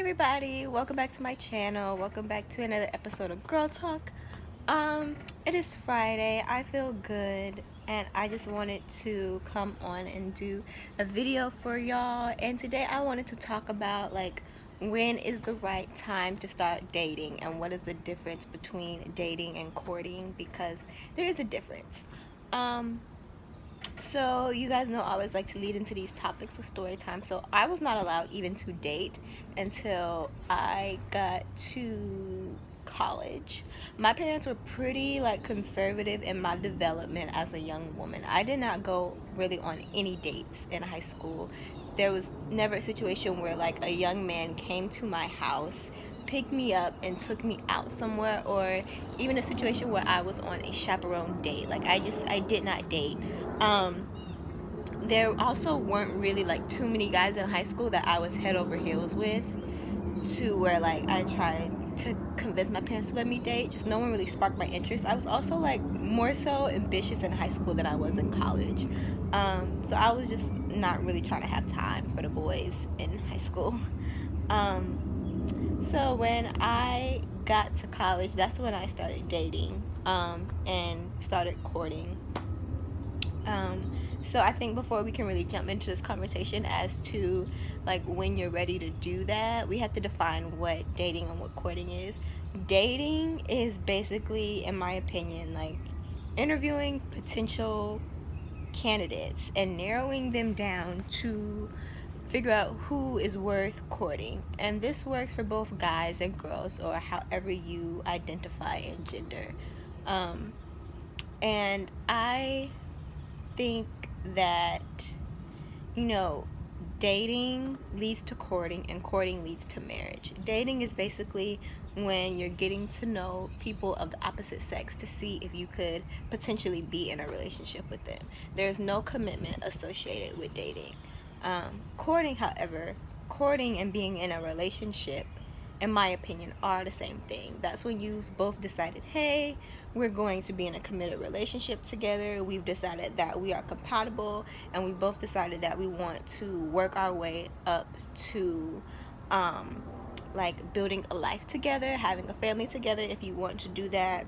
everybody, welcome back to my channel. Welcome back to another episode of Girl Talk. It is Friday. I feel good and I just wanted to come on and do a video for y'all. And today I wanted to talk about when is the right time to start dating and what is the difference between dating and courting, because there is a difference. So you guys know I always like to lead into these topics with story time. So I was not allowed even to date until I got to college. My parents were pretty conservative in my development as a young woman. I did not go really on any dates in high school. There was never a situation where a young man came to my house, picked me up and took me out somewhere, or even a situation where I was on a chaperone date. I did not date. There also weren't really too many guys in high school that I was head over heels with, to where I tried to convince my parents to let me date. Just no one really sparked my interest. I was also more so ambitious in high school than I was in college. So I was just not really trying to have time for the boys in high school. So when I got to college, that's when I started dating and started courting. So I think before we can really jump into this conversation as to when you're ready to do that, we have to define what dating and what courting is. Dating is basically, in my opinion, interviewing potential candidates and narrowing them down to figure out who is worth courting. And this works for both guys and girls, or however you identify in gender. And I think that dating leads to courting and courting leads to marriage. Dating is basically when you're getting to know people of the opposite sex to see if you could potentially be in a relationship with them. There's no commitment associated with dating. Courting, however, courting and being in a relationship, in my opinion, are the same thing. That's when you've both decided, hey, we're going to be in a committed relationship together. We've decided that we are compatible, and we've both decided that we want to work our way up to building a life together, having a family together, if you want to do that.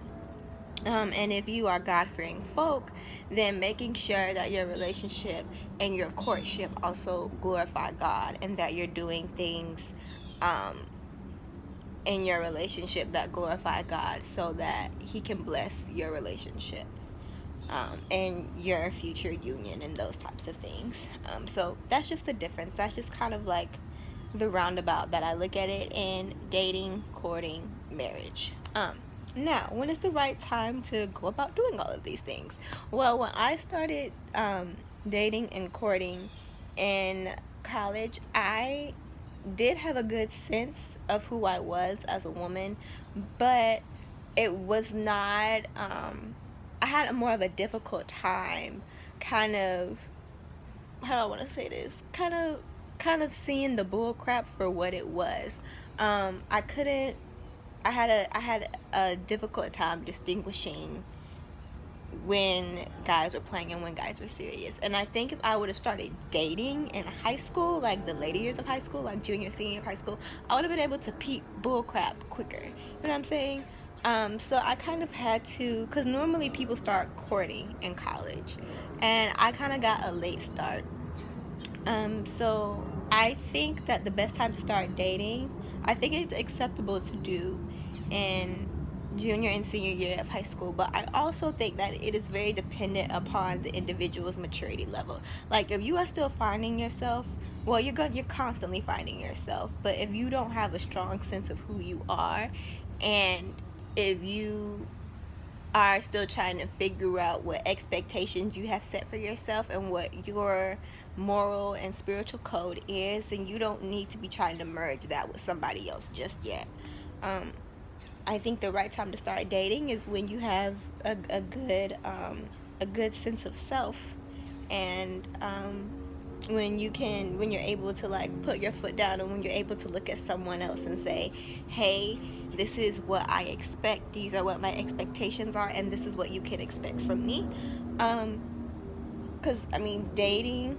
And if you are God-fearing folk, then making sure that your relationship and your courtship also glorify God, and that you're doing things in your relationship that glorify God, so that He can bless your relationship and your future union and those types of things. So that's just the difference. That's just kind of the roundabout that I look at it in dating, courting, marriage. Now, when is the right time to go about doing all of these things? Well, when I started dating and courting in college, I did have a good sense of who I was as a woman, but it was not, I had more of a difficult time kind of, how do I want to say this, kind of seeing the bull crap for what it was. I had a difficult time distinguishing when guys were playing and when guys were serious. And I think if I would have started dating in high school, the later years of high school, junior, senior high school, I would have been able to peep bull crap quicker. You know what I'm saying? So I kind of had to, because normally people start courting in college, and I kind of got a late start. So I think that the best time to start dating, I think it's acceptable to do in junior and senior year of high school, but I also think that it is very dependent upon the individual's maturity level. If you are still finding yourself, well, you're constantly finding yourself, but if you don't have a strong sense of who you are, and if you are still trying to figure out what expectations you have set for yourself and what your moral and spiritual code is, then you don't need to be trying to merge that with somebody else just yet. I think the right time to start dating is when you have a good sense of self, and when you're able to put your foot down, and when you're able to look at someone else and say, hey, this is what I expect, these are what my expectations are, and this is what you can expect from me. Because dating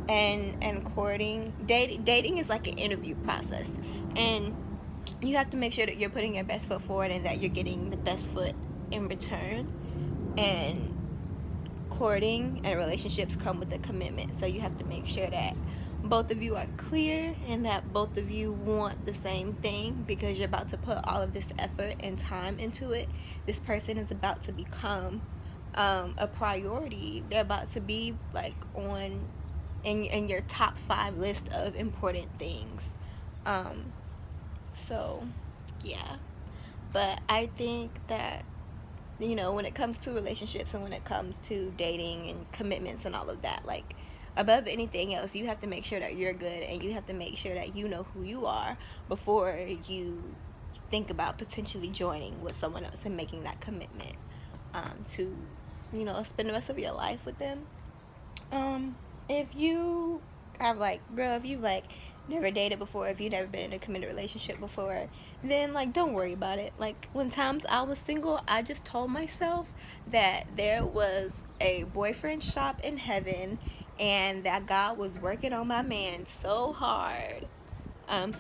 and courting, dating is like an interview process. And you have to make sure that you're putting your best foot forward and that you're getting the best foot in return. And courting and relationships come with a commitment, so you have to make sure that both of you are clear and that both of you want the same thing, because you're about to put all of this effort and time into it. This person is about to become a priority. They're about to be like on in your top 5 list of important things. um so yeah, but I think that, when it comes to relationships and when it comes to dating and commitments and all of that, like, above anything else, you have to make sure that you're good, and you have to make sure that you know who you are before you think about potentially joining with someone else and making that commitment, to, spend the rest of your life with them. If you have, like, bro, if you've, like, never dated before, if you've never been in a committed relationship before, then, like, don't worry about it. Like, when times I was single, I just told myself that there was a boyfriend shop in heaven, and that God was working on my man so hard.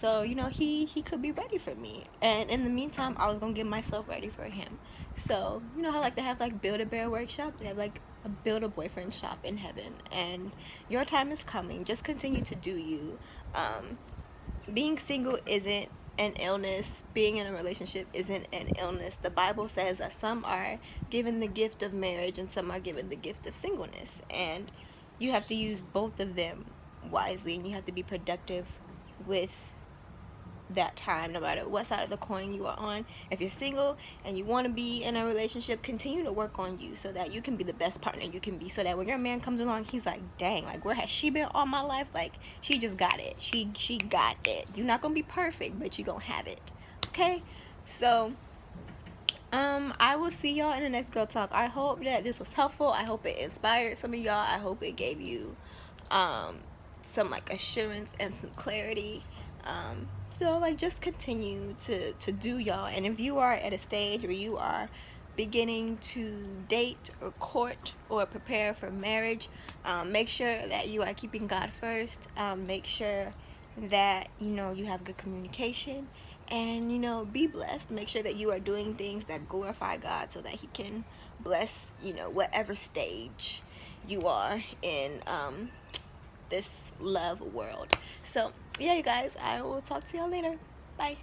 So, he could be ready for me, and in the meantime, I was gonna get myself ready for him. So, how, like, they have, like, Build a Bear workshop, they have, like, a Build a Boyfriend shop in heaven, and your time is coming. Just continue to do you. um Being single isn't an illness. Being in a relationship isn't an illness. The Bible says that some are given the gift of marriage and some are given the gift of singleness, and you have to use both of them wisely, and you have to be productive with that time, no matter what side of the coin you are on. If you're single and you want to be in a relationship, continue to work on you so that you can be the best partner you can be, so that when your man comes along, he's like, dang, like, where has she been all my life? Like, she just got it. She got it. You're not gonna be perfect, but you're gonna have it. Okay? So I will see y'all in the next girl talk. I hope that this was helpful. I hope it inspired some of y'all. I hope it gave you some, like, assurance and some clarity. So, like, just continue to do y'all. And if you are at a stage where you are beginning to date or court or prepare for marriage, make sure that you are keeping God first. Make sure that you have good communication, and be blessed. Make sure that you are doing things that glorify God, so that he can bless whatever stage you are in this love world. So yeah, you guys, I will talk to y'all later. Bye.